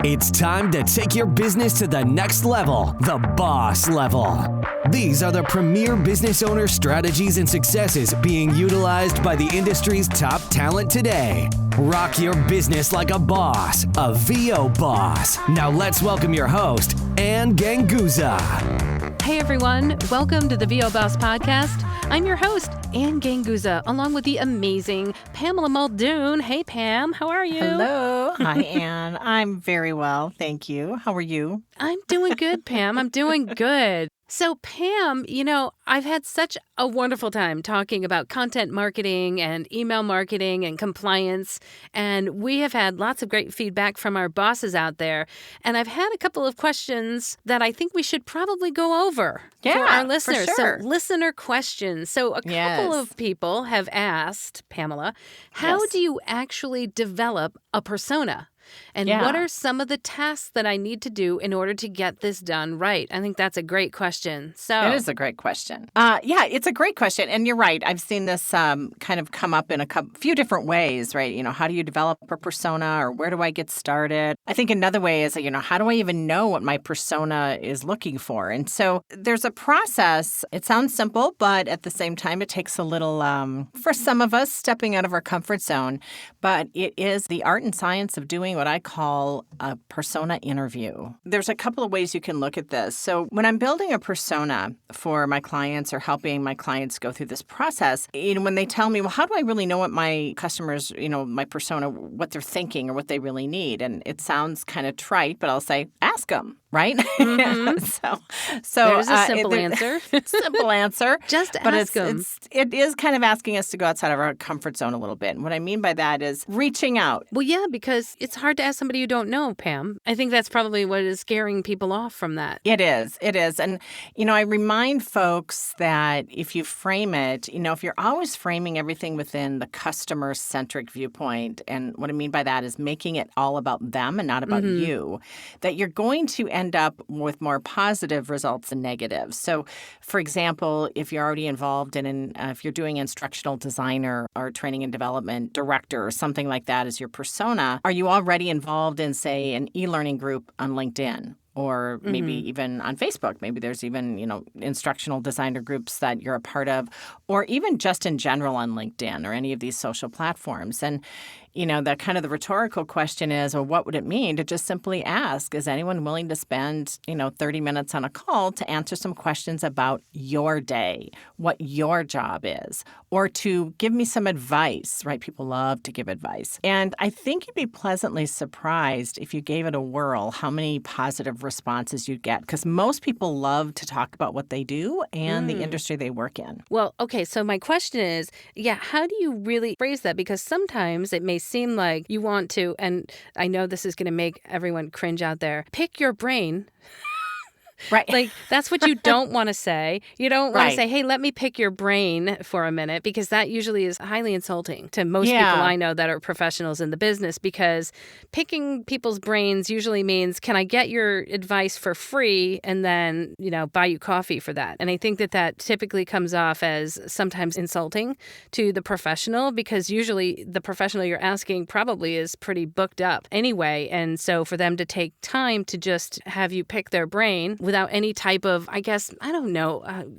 It's time to take your business to the next level, the boss level. These are the premier business owner strategies and successes being utilized by the industry's top talent today. Rock your business like a boss, a VO boss. Now let's welcome your host, Ganguzza. Hey everyone, welcome to the VO Boss Podcast. I'm your host, Ganguzza, along with the amazing Pamela Muldoon. Hey Pam, how are you? Hello. Hi, Ann. I'm very well, thank you. How are you? I'm doing good, Pam. I'm doing good. So Pam, I've had such a wonderful time talking about content marketing and email marketing and compliance, and we have had lots of great feedback from our bosses out there. And I've had a couple of questions that I think we should probably go over for our listeners. For sure. So listener questions. So a couple of people have asked, Pamela, how do you actually develop a persona? And what are some of the tasks that I need to do in order to get this done right? I think that's a great question. So it is a great question. It's a great question. And you're right. I've seen this kind of come up in a few different ways, right? How do you develop a persona, or where do I get started? I think another way is, how do I even know what my persona is looking for? And so there's a process. It sounds simple, but at the same time, it takes a little, for some of us, stepping out of our comfort zone. But it is the art and science of doing what I call a persona interview. There's a couple of ways you can look at this. So when I'm building a persona for my clients or helping my clients go through this process, when they tell me, well, how do I really know what my customers, my persona, what they're thinking or what they really need? And it sounds kind of trite, but I'll say, ask them. Right? Mm-hmm. so there's a simple answer. Simple answer. Just but ask them. It is kind of asking us to go outside of our comfort zone a little bit. And what I mean by that is reaching out. Well, yeah, because it's hard to ask somebody you don't know, Pam. I think that's probably what is scaring people off from that. It is. And, I remind folks that if you frame it, if you're always framing everything within the customer-centric viewpoint, and what I mean by that is making it all about them and not about you, that you're going to end up with more positive results than negative. So, for example, if you're already involved if you're doing instructional designer or training and development director or something like that as your persona, are you already involved in, say, an e-learning group on LinkedIn? Or maybe even on Facebook. Maybe there's even, instructional designer groups that you're a part of, or even just in general on LinkedIn or any of these social platforms. And, the kind of the rhetorical question is, well, what would it mean to just simply ask, is anyone willing to spend, 30 minutes on a call to answer some questions about your day, what your job is, or to give me some advice, right? People love to give advice. And I think you'd be pleasantly surprised if you gave it a whirl, how many positive responses you'd get, because most people love to talk about what they do and the industry they work in. Well, okay, so my question is, how do you really phrase that? Because sometimes it may seem like you want to, and I know this is going to make everyone cringe out there, pick your brain. Right. Like, that's what you don't want to say. You don't want to say, hey, let me pick your brain for a minute, because that usually is highly insulting to most people I know that are professionals in the business, because picking people's brains usually means, can I get your advice for free and then, buy you coffee for that? And I think that typically comes off as sometimes insulting to the professional, because usually the professional you're asking probably is pretty booked up anyway. And so for them to take time to just have you pick their brain without any type of,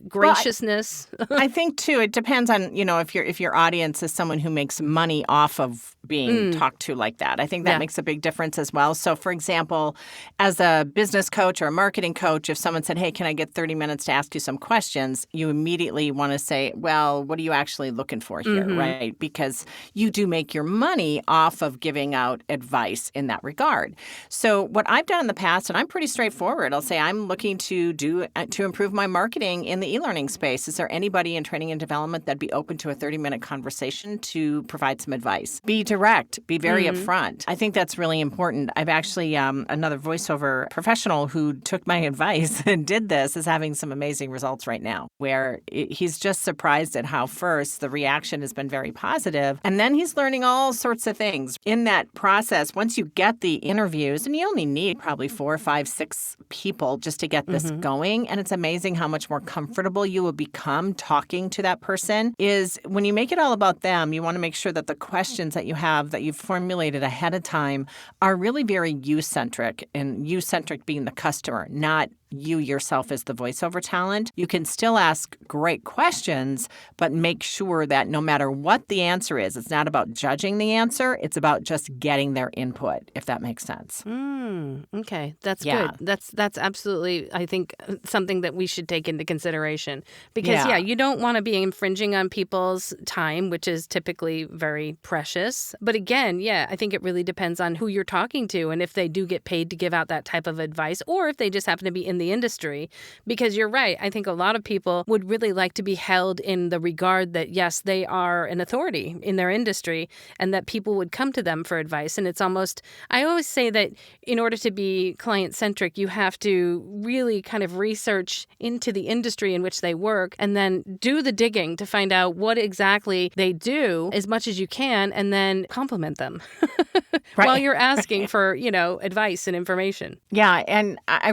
graciousness. Well, I think, too, it depends on, if your audience is someone who makes money off of being talked to like that. I think that makes a big difference as well. So, for example, as a business coach or a marketing coach, if someone said, hey, can I get 30 minutes to ask you some questions? You immediately want to say, well, what are you actually looking for here, right? Because you do make your money off of giving out advice in that regard. So what I've done in the past, and I'm pretty straightforward, I'll say I'm looking to improve my marketing in the e-learning space. Is there anybody in training and development that'd be open to a 30-minute conversation to provide some advice? Be direct. Be very upfront. I think that's really important. I've actually, another voiceover professional who took my advice and did this is having some amazing results right now, where he's just surprised at how first the reaction has been very positive, and then he's learning all sorts of things. In that process, once you get the interviews, and you only need probably 4, 5, 6 people just to get this going. And it's amazing how much more comfortable you will become talking to that person. Is when you make it all about them, you want to make sure that the questions that you have that you've formulated ahead of time are really very you-centric, and you-centric being the customer, not you yourself as the voiceover talent. You can still ask great questions, but make sure that no matter what the answer is, it's not about judging the answer. It's about just getting their input, if that makes sense. Okay, that's good. That's absolutely, I think, something that we should take into consideration. Because, you don't want to be infringing on people's time, which is typically very precious. But again, I think it really depends on who you're talking to and if they do get paid to give out that type of advice, or if they just happen to be in the industry. Because you're right, I think a lot of people would really like to be held in the regard that, yes, they are an authority in their industry and that people would come to them for advice. And it's almost, I always say that in order to be client-centric, you have to really kind of research into the industry in which they work and then do the digging to find out what exactly they do as much as you can, and then compliment them while you're asking for, advice and information. Yeah, and I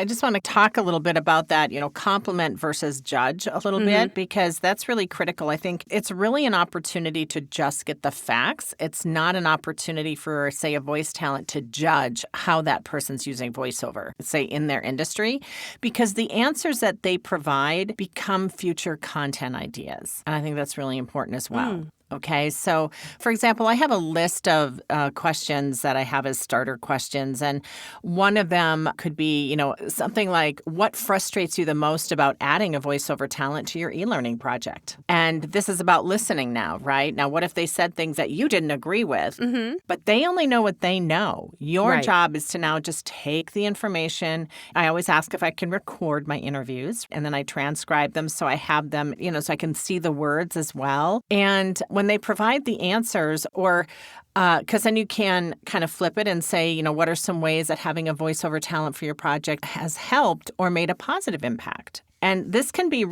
just want to talk a little bit about that, compliment versus judge a little bit, because that's really critical. I think it's really an opportunity to just get the facts. It's not an opportunity for, say, a voice talent to judge how that person's using voiceover, say, in their industry, because the answers that they provide become future content ideas. And I think that's really important as well. Okay, so for example, I have a list of questions that I have as starter questions, and one of them could be, something like, what frustrates you the most about adding a voiceover talent to your e-learning project? And this is about listening now, right? Now, what if they said things that you didn't agree with, but they only know what they know? Your job is to now just take the information. I always ask if I can record my interviews, and then I transcribe them so I have them, so I can see the words as well. And when they provide the answers, or because then you can kind of flip it and say, what are some ways that having a voiceover talent for your project has helped or made a positive impact? And this can be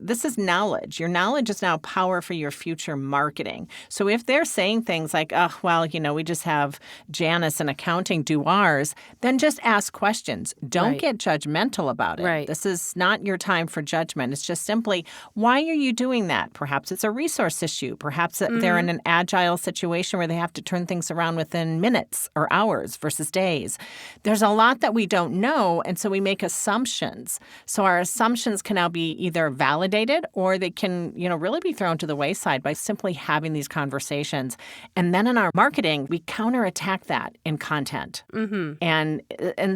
this is knowledge. Your knowledge is now power for your future marketing. So if they're saying things like, we just have Janice in accounting do ours, then just ask questions. Don't get judgmental about it. Right. This is not your time for judgment. It's just simply, why are you doing that? Perhaps it's a resource issue. Perhaps they're in an agile situation where they have to turn things around within minutes or hours versus days. There's a lot that we don't know, and so we make assumptions. So our assumptions can now be either validated, or they can, really be thrown to the wayside by simply having these conversations. And then in our marketing, we counterattack that in content. And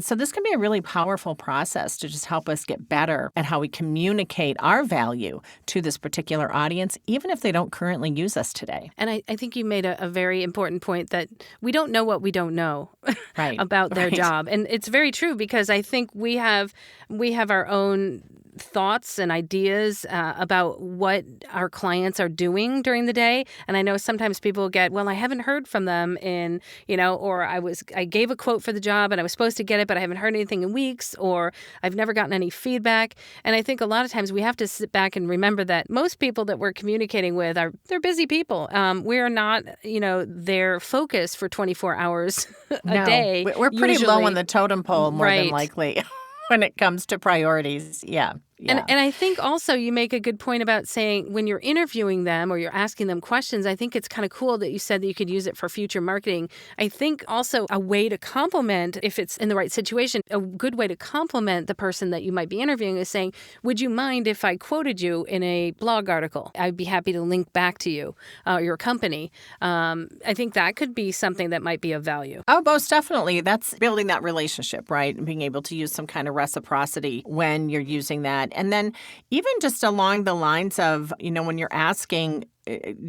so this can be a really powerful process to just help us get better at how we communicate our value to this particular audience, even if they don't currently use us today. And I think you made a very important point that we don't know what we don't know about their job. And it's very true, because I think we have our own thoughts and ideas about what our clients are doing during the day. And I know sometimes people get, I haven't heard from them in, or I gave a quote for the job and I was supposed to get it, but I haven't heard anything in weeks, or I've never gotten any feedback. And I think a lot of times we have to sit back and remember that most people that we're communicating with they're busy people. We are not, their focus for 24 hours a day. We're pretty low on the totem pole, more than likely, when it comes to priorities. Yeah. And I think also you make a good point about saying when you're interviewing them or you're asking them questions, I think it's kind of cool that you said that you could use it for future marketing. I think also a way to compliment, if it's in the right situation, a good way to compliment the person that you might be interviewing is saying, would you mind if I quoted you in a blog article? I'd be happy to link back to you, your company. I think that could be something that might be of value. Oh, most definitely. That's building that relationship, right? And being able to use some kind of reciprocity when you're using that. And then even just along the lines of, when you're asking,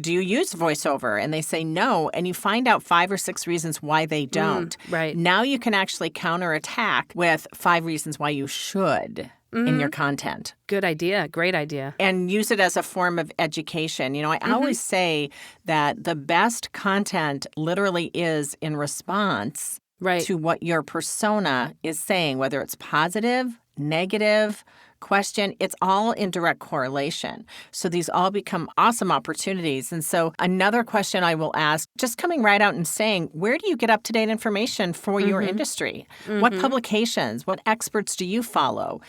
do you use voiceover? And they say no, and you find out 5 or 6 reasons why they don't. Right. Now you can actually counterattack with 5 reasons why you should in your content. Good idea. Great idea. And use it as a form of education. I always say that the best content literally is in response to what your persona is saying, whether it's positive, negative, question, it's all in direct correlation. So these all become awesome opportunities. And so another question I will ask, just coming right out and saying, where do you get up-to-date information for your industry? What publications, what experts do you follow?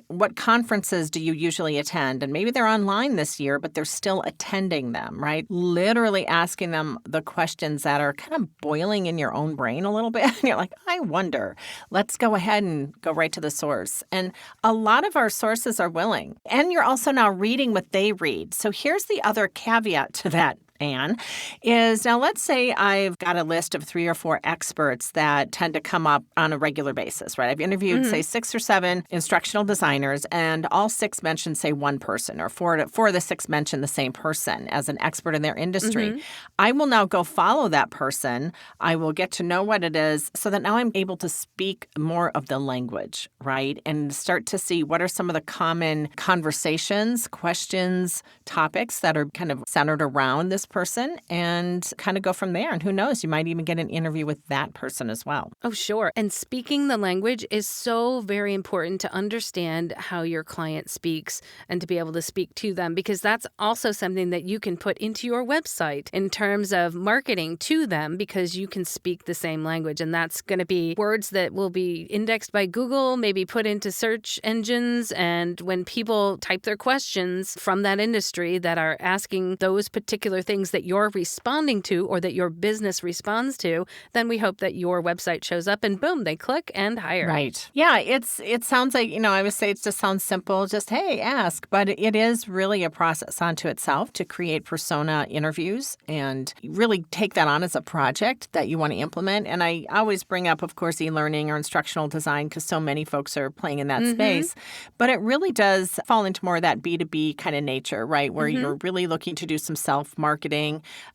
What conferences do you usually attend? And maybe they're online this year, but they're still attending them, right? Literally asking them the questions that are kind of boiling in your own brain a little bit. And you're like, I wonder. Let's go ahead and go right to the source. And a lot of our sources are willing. And you're also now reading what they read. So here's the other caveat to that, Anne, is now let's say I've got a list of 3 or 4 experts that tend to come up on a regular basis, right? I've interviewed, say, 6 or 7 instructional designers, and all 6 mention, say, one person, or 4 of the 6 mention the same person as an expert in their industry. I will now go follow that person. I will get to know what it is so that now I'm able to speak more of the language, right? And start to see what are some of the common conversations, questions, topics that are kind of centered around this person, and kind of go from there. And who knows, you might even get an interview with that person as well. Oh, sure. And speaking the language is so very important to understand how your client speaks and to be able to speak to them, because that's also something that you can put into your website in terms of marketing to them, because you can speak the same language. And that's going to be words that will be indexed by Google, maybe put into search engines. And when people type their questions from that industry that are asking those particular things that you're responding to or that your business responds to, then we hope that your website shows up and boom, they click and hire. Right. Yeah, it sounds like, I would say it just sounds simple, just, hey, ask. But it is really a process unto itself to create persona interviews and really take that on as a project that you want to implement. And I always bring up, of course, e-learning or instructional design because so many folks are playing in that space. But it really does fall into more of that B2B kind of nature, right, where you're really looking to do some self-marketing.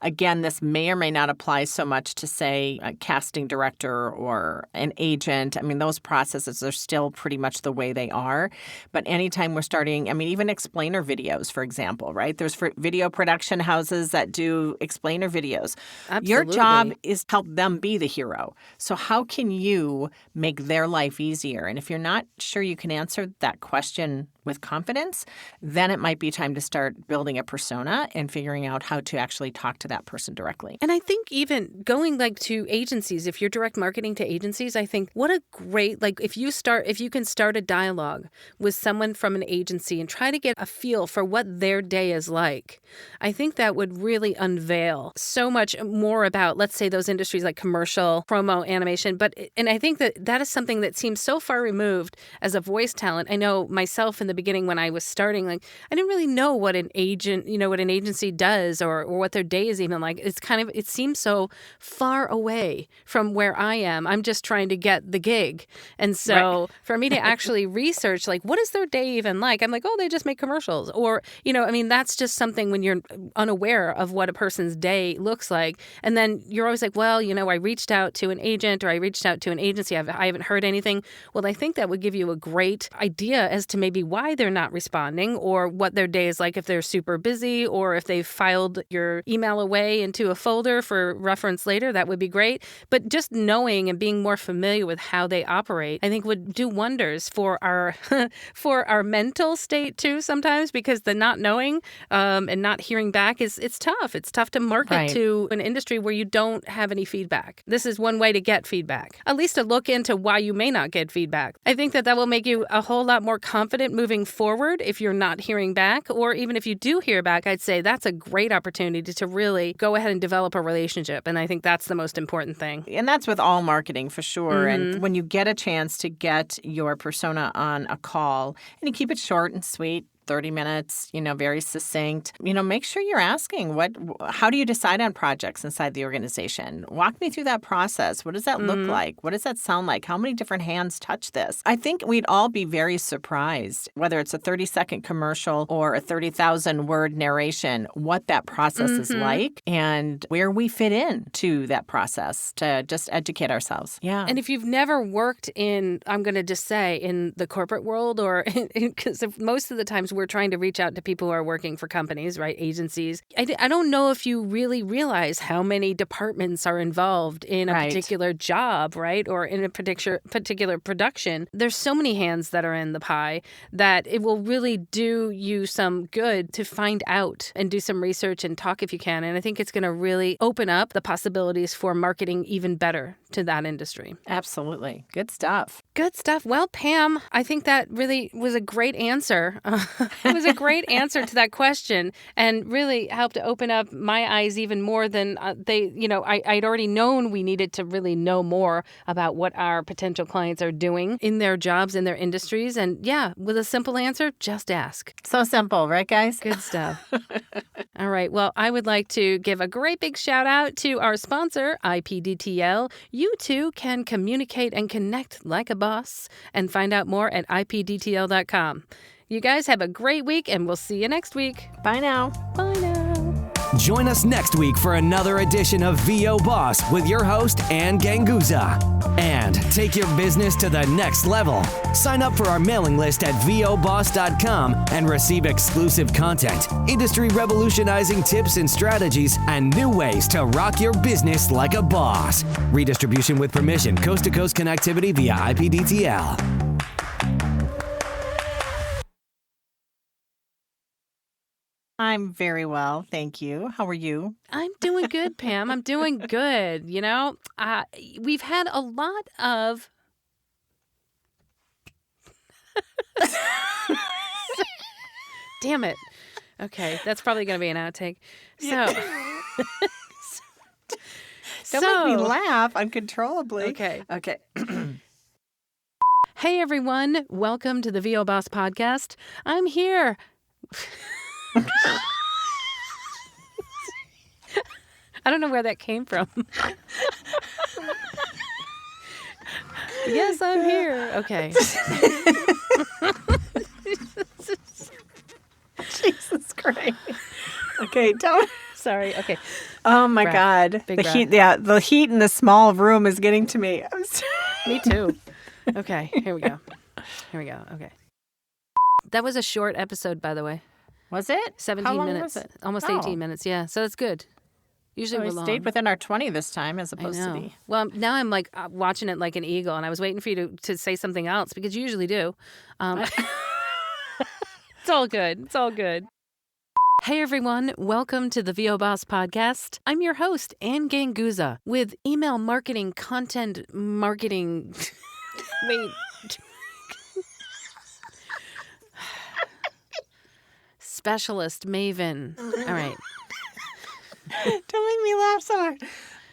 Again, this may or may not apply so much to, say, a casting director or an agent. I mean, those processes are still pretty much the way they are. But anytime we're starting, even explainer videos, for example, right? There's video production houses that do explainer videos. Absolutely. Your job is to help them be the hero. So how can you make their life easier? And if you're not sure you can answer that question with confidence, then it might be time to start building a persona and figuring out how to actually talk to that person directly. And I think even going to agencies, if you're direct marketing to agencies, I think what a great, if you can start a dialogue with someone from an agency and try to get a feel for what their day is like, I think that would really unveil so much more about, let's say, those industries like commercial, promo, animation. And I think that is something that seems so far removed as a voice talent. I know myself in the beginning when I was starting, I didn't really know what an agent, what an agency does or what their day is even like. It seems so far away from where I am. I'm just trying to get the gig. And so for me to actually research, what is their day even like? I'm like, oh, they just make commercials. Or, that's just something when you're unaware of what a person's day looks like. And then you're always like, well, I reached out to an agent or I reached out to an agency. I haven't heard anything. Well, I think that would give you a great idea as to maybe why they're not responding or what their day is like, if they're super busy or if they've filed your email away into a folder for reference later. That would be great. But just knowing and being more familiar with how they operate, I think would do wonders for our for our mental state too sometimes, because the not knowing and not hearing back it's tough. It's tough to market to an industry where you don't have any feedback. This is one way to get feedback, at least to look into why you may not get feedback. I think that will make you a whole lot more confident moving forward if you're not hearing back, or even if you do hear back, I'd say that's a great opportunity to really go ahead and develop a relationship. And I think that's the most important thing. And that's with all marketing for sure. And when you get a chance to get your persona on a call, and you keep it short and sweet, 30 minutes, very succinct. Make sure you're asking, how do you decide on projects inside the organization? Walk me through that process. What does that look like? What does that sound like? How many different hands touch this? I think we'd all be very surprised, whether it's a 30-second commercial or a 30,000-word narration, what that process is like and where we fit in to that process to just educate ourselves. Yeah. And if you've never worked in, I'm going to just say, in the corporate world, or because most of the times we're trying to reach out to people who are working for companies, right, agencies. I don't know if you really realize how many departments are involved in a particular job, right, or in a particular production. There's so many hands that are in the pie that it will really do you some good to find out and do some research and talk if you can. And I think it's going to really open up the possibilities for marketing even better to that industry. Absolutely. Good stuff. Good stuff. Well, Pam, I think that really was a great answer. It was a great answer to that question and really helped to open up my eyes even more than I'd already known we needed to really know more about what our potential clients are doing in their jobs, in their industries. And yeah, with a simple answer, just ask. So simple, right, guys? Good stuff. All right. Well, I would like to give a great big shout out to our sponsor, IPDTL. You too can communicate and connect like a boss and find out more at ipdtl.com. You guys have a great week and we'll see you next week. Bye now. Bye now. Join us next week for another edition of VO Boss with your host, Ann Ganguzza. And take your business to the next level. Sign up for our mailing list at voboss.com and receive exclusive content, industry revolutionizing tips and strategies, and new ways to rock your business like a boss. Redistribution with permission, coast-to-coast connectivity via IPDTL. I'm very well, thank you. How are you? I'm doing good, Pam. I'm doing good. You know, we've had a lot of... Damn it. Okay, that's probably going to be an outtake. So... Don't make me laugh uncontrollably. Okay. Hey, everyone. Welcome to the VO Boss Podcast. I'm here... I don't know where that came from. Yes, I'm here. Okay. Jesus Christ. Okay, don't. Sorry. Okay. Oh my God. Big breath. Heat. Yeah, the heat in the small room is getting to me. Me too. Okay. Here we go. Okay. That was a short episode, by the way. Was it? 17 How long minutes. was it? Almost Oh. 18 minutes. Yeah. So that's good. Usually we're We long. stayed within our 20 this time as I opposed to know. be. Well, now I'm like watching it like an eagle, and I was waiting for you to say something else because you usually do. It's all good. It's all good. Hey, everyone. Welcome to the VO Boss Podcast. I'm your host, Ann Ganguzza, with email marketing, content marketing. Wait. Specialist maven. All right. Don't make me laugh so hard.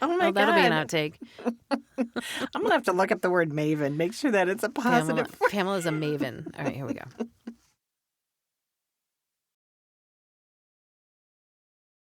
Oh my God. That'll be an outtake. I'm going to have to look up the word maven. Make sure that it's a positive. Pamela's a maven. All right, here we go.